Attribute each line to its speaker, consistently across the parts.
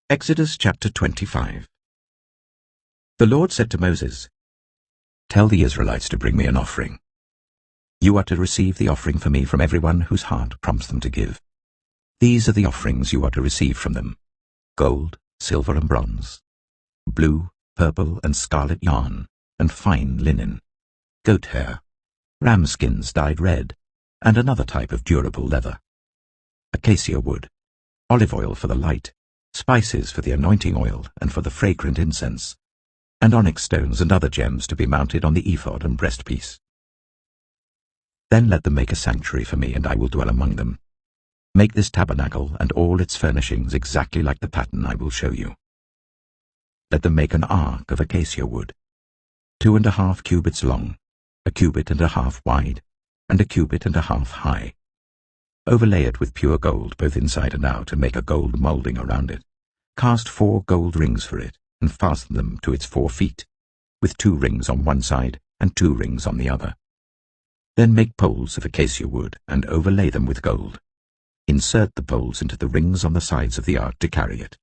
Speaker 1: Exodus chapter 25. The Lord said to Moses, "Tell the Israelites to bring me an offering. You are to receive the offering for me from everyone whose heart prompts them to give. These are the offerings you are to receive from them: gold, silver and bronze, blue, purple and scarlet yarn, and fine linen, goat hair, ram skins dyed red, and another type of durable leather, acacia wood, olive oil for the light, spices for the anointing oil and for the fragrant incense, and onyx stones and other gems to be mounted on the ephod and breastpiece. Then let them make a sanctuary for me, and I will dwell among them. Make this tabernacle and all its furnishings exactly like the pattern I will show you. Let them make an ark of acacia wood, 2.5 cubits long, 1.5 cubits wide, and 1.5 cubits high. Overlay it with pure gold both inside and out, and make a gold moulding around it. Cast 4 gold rings for it, and fasten them to its 4 feet, with 2 rings on one side and 2 rings on the other. Then make poles of acacia wood, and overlay them with gold. Insert the poles into the rings on the sides of the ark to carry it.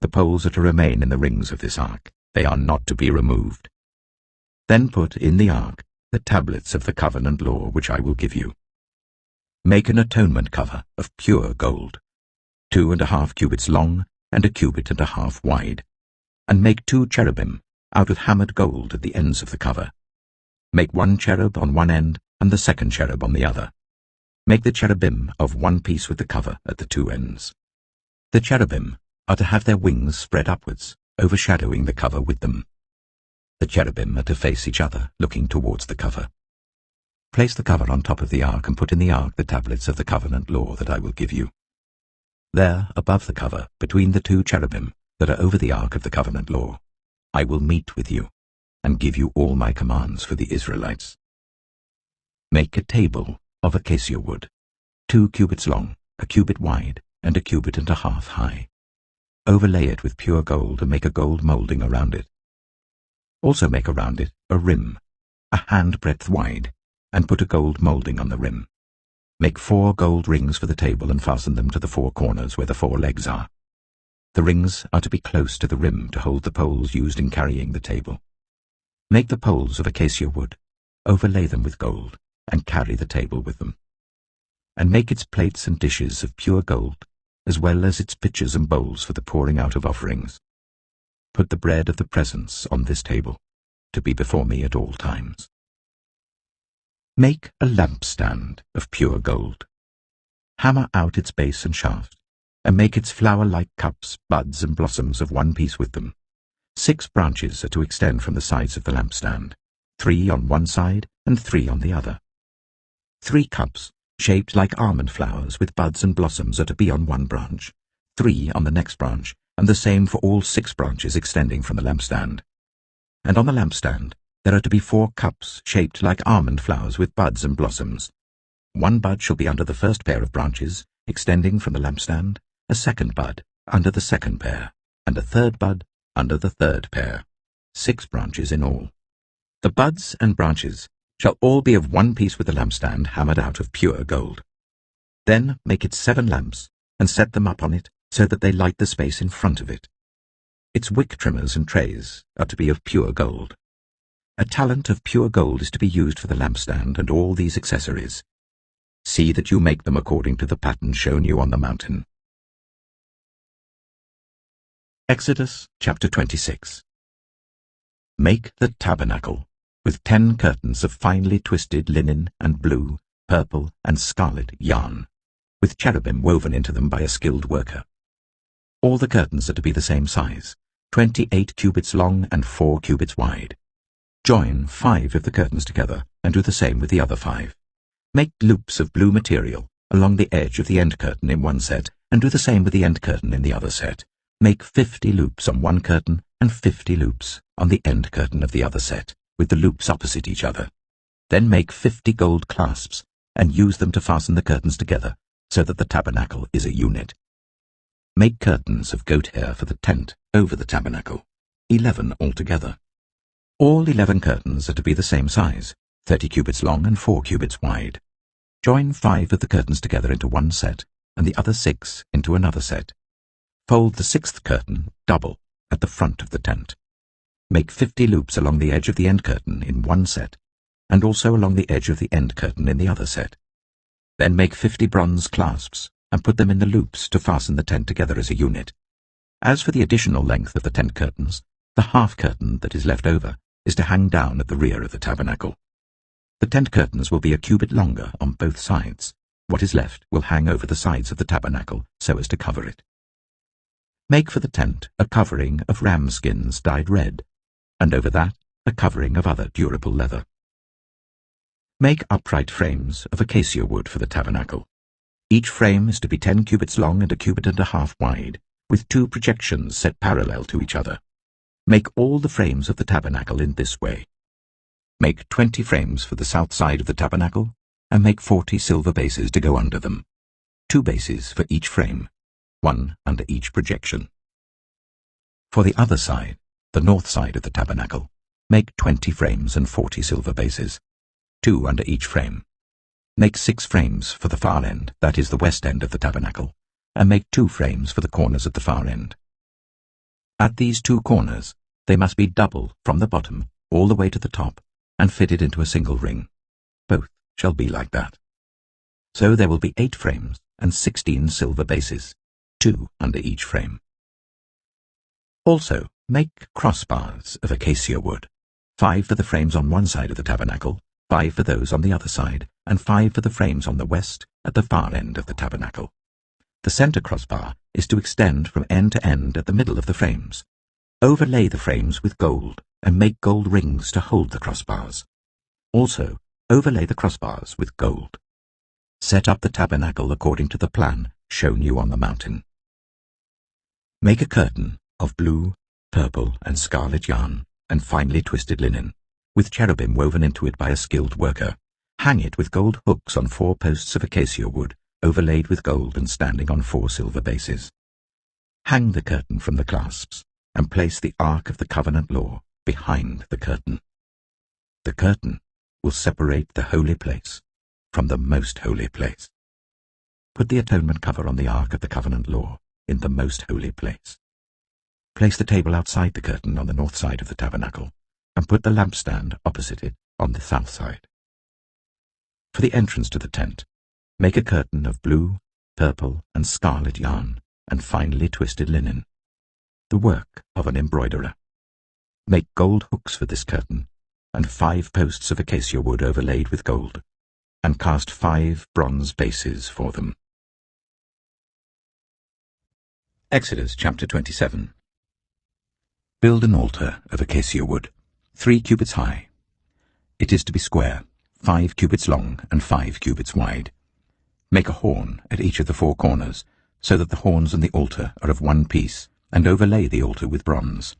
Speaker 1: The poles are to remain in the rings of this ark. They are not to be removed. Then put in the ark the tablets of the covenant law which I will give you. Make an atonement cover of pure gold, 2.5 cubits long and 1.5 cubits wide, and make 2 cherubim out of hammered gold at the ends of the cover. Make 1 cherub on one end and the second cherub on the other. Make the cherubim of one piece with the cover at the 2 ends. The cherubim are to have their wings spread upwards, overshadowing the cover with them. The cherubim are to face each other, looking towards the cover. Place the cover on top of the ark, and put in the ark the tablets of the covenant law that I will give you. There, above the cover, between the 2 cherubim that are over the ark of the covenant law, I will meet with you, and give you all my commands for the Israelites. Make a table of acacia wood, 2 cubits long, 1 cubit wide, and 1.5 cubits high. Overlay it with pure gold, and make a gold moulding around it. Also make around it a rim, a handbreadth wide, and put a gold moulding on the rim. Make 4 gold rings for the table, and fasten them to the 4 corners where the 4 legs are. The rings are to be close to the rim to hold the poles used in carrying the table. Make the poles of acacia wood, overlay them with gold, and carry the table with them. And make its plates and dishes of pure gold, as well as its pitchers and bowls for the pouring out of offerings. Put the bread of the presence on this table, to be before me at all times. Make a lampstand of pure gold. Hammer out its base and shaft, and make its flower-like cups, buds, and blossoms of one piece with them. 6 branches are to extend from the sides of the lampstand, 3 on one side and 3 on the other. 3 cups, shaped like almond flowers with buds and blossoms, are to be on one branch, 3 on the next branch, and the same for all 6 branches extending from the lampstand. And on the lampstand there are to be 4 cups shaped like almond flowers with buds and blossoms. 1 bud shall be under the first pair of branches, extending from the lampstand, a 2nd bud under the 2nd pair, and a 3rd bud under the 3rd pair. 6 branches in all. The buds and branches shall all be of one piece with the lampstand, hammered out of pure gold. Then make it 7 lamps, and set them up on it, so that they light the space in front of it. Its wick trimmers and trays are to be of pure gold. A talent of pure gold is to be used for the lampstand and all these accessories. See that you make them according to the pattern shown you on the mountain. Exodus chapter 26. Make the tabernacle with 10 curtains of finely twisted linen and blue, purple, and scarlet yarn, with cherubim woven into them by a skilled worker. All the curtains are to be the same size, 28 cubits long and 4 cubits wide. Join 5 of the curtains together, and do the same with the other 5. Make loops of blue material along the edge of the end curtain in one set, and do the same with the end curtain in the other set. Make 50 loops on one curtain and 50 loops on the end curtain of the other set, with the loops opposite each other. Then make 50 gold clasps, and use them to fasten the curtains together, so that the tabernacle is a unit. Make curtains of goat hair for the tent over the tabernacle, 11 altogether. All 11 curtains are to be the same size, 30 cubits long and 4 cubits wide. Join 5 of the curtains together into one set, and the other 6 into another set. Fold the sixth curtain double at the front of the tent. Make 50 loops along the edge of the end curtain in one set, and also along the edge of the end curtain in the other set. Then make 50 bronze clasps, and put them in the loops to fasten the tent together as a unit. As for the additional length of the tent curtains, the half curtain that is left over is to hang down at the rear of the tabernacle. The tent curtains will be a cubit longer on both sides. What is left will hang over the sides of the tabernacle so as to cover it. Make for the tent a covering of ram skins dyed red, and over that a covering of other durable leather. Make upright frames of acacia wood for the tabernacle. Each frame is to be 10 cubits long and a cubit and a half wide, with 2 projections set parallel to each other. Make all the frames of the tabernacle in this way. Make 20 frames for the south side of the tabernacle, and make 40 silver bases to go under them. 2 bases for each frame, 1 under each projection. For the other side, the north side of the tabernacle, make 20 frames and 40 silver bases, 2 under each frame. Make 6 frames for the far end, that is the west end of the tabernacle, and make 2 frames for the corners at the far end. At these 2 corners, they must be double from the bottom all the way to the top and fitted into a single ring. Both shall be like that. So there will be 8 frames and 16 silver bases, 2 under each frame. Also, make crossbars of acacia wood, 5 for the frames on one side of the tabernacle, 5 for those on the other side, and 5 for the frames on the west at the far end of the tabernacle. The center crossbar is to extend from end to end at the middle of the frames. Overlay the frames with gold and make gold rings to hold the crossbars. Also, overlay the crossbars with gold. Set up the tabernacle according to the plan shown you on the mountain. Make a curtain of blue, purple, and scarlet yarn and finely twisted linen, with cherubim woven into it by a skilled worker. Hang it with gold hooks on 4 posts of acacia wood, overlaid with gold and standing on 4 silver bases. Hang the curtain from the clasps, and place the Ark of the Covenant Law behind the curtain. The curtain will separate the holy place from the most holy place. Put the atonement cover on the Ark of the Covenant Law in the most holy place. Place the table outside the curtain on the north side of the tabernacle, and put the lampstand opposite it on the south side. For the entrance to the tent, make a curtain of blue, purple, and scarlet yarn and finely twisted linen, the work of an embroiderer. Make gold hooks for this curtain, and 5 posts of acacia wood overlaid with gold, and cast 5 bronze bases for them. Exodus chapter 27. Build an altar of acacia wood, 3 cubits high. It is to be square, 5 cubits long and 5 cubits wide. Make a horn at each of the 4 corners, so that the horns and the altar are of one piece, and overlay the altar with bronze.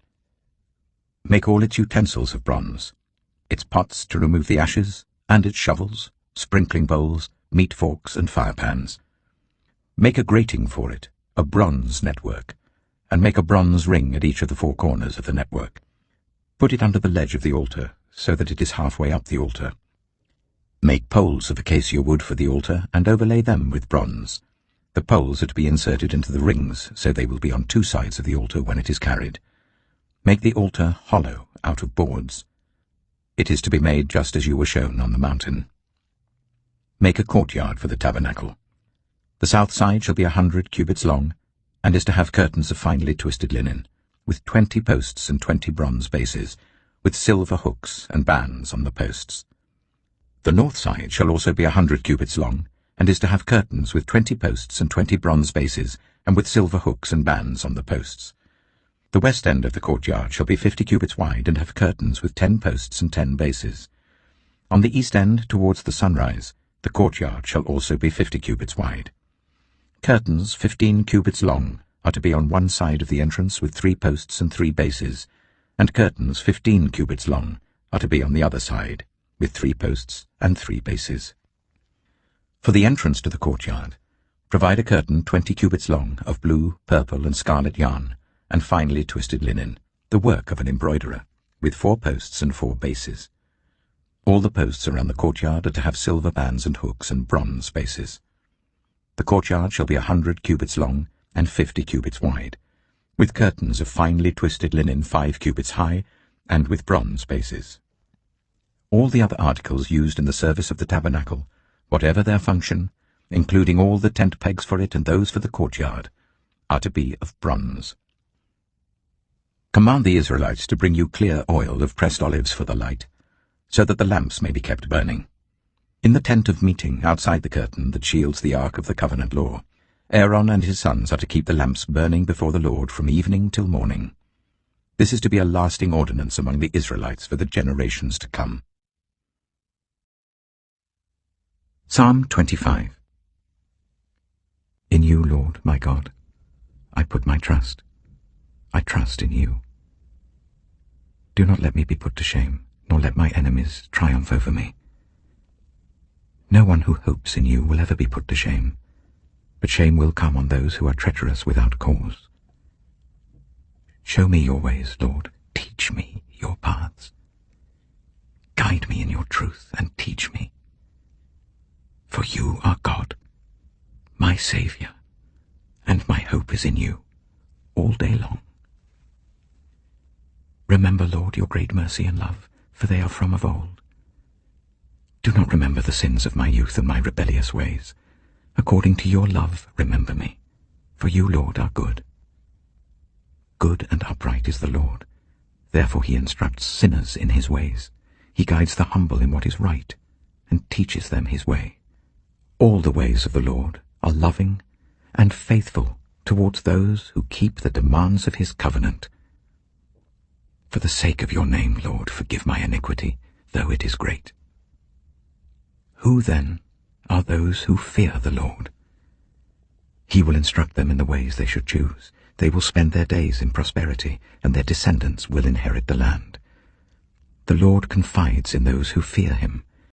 Speaker 1: Make all its utensils of bronze, its pots to remove the ashes, and its shovels, sprinkling bowls, meat forks, and firepans. Make a grating for it, a bronze network, and make a bronze ring at each of the 4 corners of the network. Put it under the ledge of the altar, so that it is halfway up the altar. Make poles of acacia wood for the altar, and overlay them with bronze. The poles are to be inserted into the rings, so they will be on 2 sides of the altar when it is carried. Make the altar hollow out of boards. It is to be made just as you were shown on the mountain. Make a courtyard for the tabernacle. The south side shall be 100 cubits long, and is to have curtains of finely twisted linen, with 20 posts and 20 bronze bases, with silver hooks and bands on the posts. The north side shall also be 100 cubits long, and is to have curtains with 20 posts and 20 bronze bases, and with silver hooks and bands on the posts. The west end of the courtyard shall be 50 cubits wide, and have curtains with 10 posts and 10 bases. On the east end, towards the sunrise, the courtyard shall also be 50 cubits wide. Curtains 15 cubits long are to be on one side of the entrance with 3 posts and 3 bases, and curtains 15 cubits long are to be on the other side, with 3 posts and 3 bases. For the entrance to the courtyard, provide a curtain 20 cubits long of blue, purple, and scarlet yarn, and finely twisted linen, the work of an embroiderer, with 4 posts and 4 bases. All the posts around the courtyard are to have silver bands and hooks and bronze bases. The courtyard shall be 100 cubits long and 50 cubits wide, with curtains of finely twisted linen 5 cubits high, and with bronze bases. All the other articles used in the service of the tabernacle, whatever their function, including all the tent pegs for it and those for the courtyard, are to be of bronze. Command the Israelites to bring you clear oil of pressed olives for the light, so that the lamps may be kept burning. In the tent of meeting outside the curtain that shields the ark of the covenant law, Aaron and his sons are to keep the lamps burning before the Lord from evening till morning. This is to be a lasting ordinance among the Israelites for the generations to come. Psalm 25. In you, Lord, my God, I put my trust. I trust in you. Do not let me be put to shame, nor let my enemies triumph over me. No one who hopes in you will ever be put to shame, but shame will come on those who are treacherous without cause. Show me your ways, Lord. Teach me your paths. Guide me in your truth and teach me. For you are God, my Saviour, and my hope is in you all day long. Remember, Lord, your great mercy and love, for they are from of old. Do not remember the sins of my youth and my rebellious ways. According to your love, remember me, for you, Lord, are good. Good and upright is the Lord. Therefore he instructs sinners in his ways. He guides the humble in what is right, and teaches them his way. All the ways of the Lord are loving and faithful towards those who keep the demands of his covenant. For the sake of your name, Lord, forgive my iniquity, though it is great. Who then are those who fear the Lord? He will instruct them in the ways they should choose. They will spend their days in prosperity, and their descendants will inherit the land. The Lord confides in those who fear him.